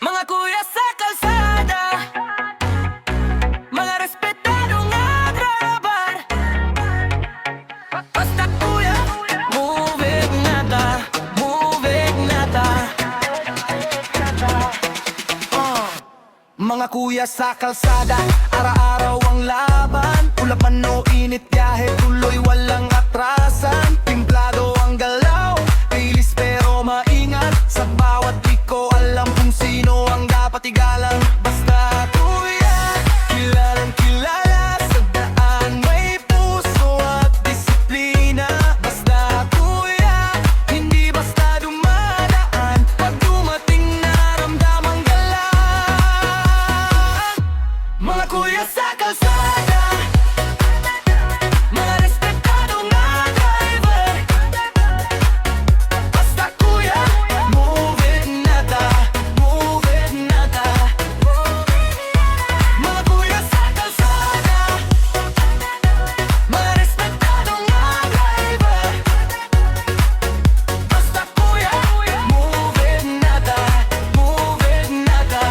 Mga kuya sa kalsada, mga respetadong driver. Basta kuya, moving nata, moving nata. Mga kuya sa kalsada, araw-araw ang laban. Ulap man o init, biyahe tuloy walang atrasan. Timplado ang galaw, bilis pero maingat. Sa bawat liko alam kung sino ang dapat igalang. Basta kuya, kilalang kilala. Sa daan may puso at disiplina. Basta kuya, hindi basta dumadaan. Pag dumating naramdamang galang. Mga kuya sa kalsada, mga respetadong driver. Basta kuya, moving nata, moving nata. Mga kuya sa kalsada, mga respetadong driver. Basta kuya, moving nata, moving nata.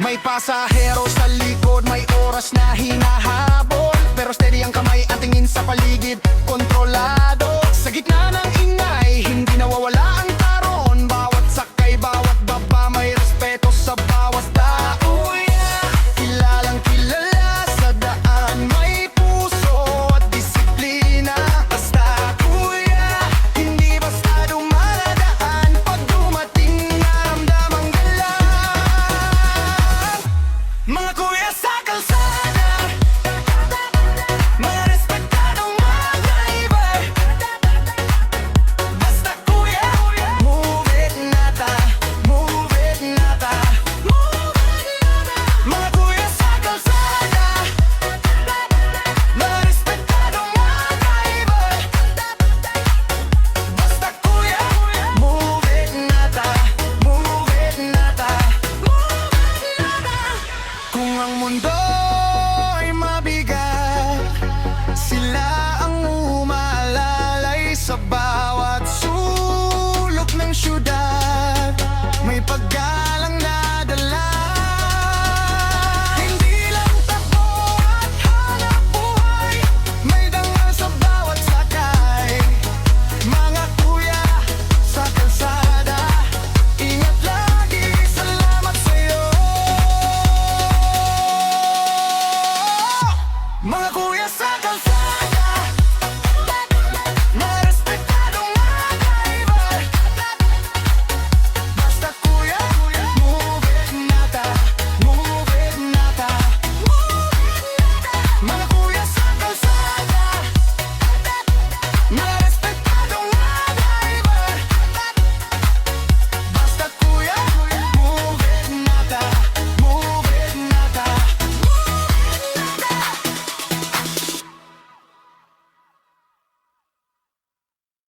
May pasahero sa likod, may oras na hinahabol. Pero steady ang kamay, ang tingin sa paligid, kontrolado. Sa gitna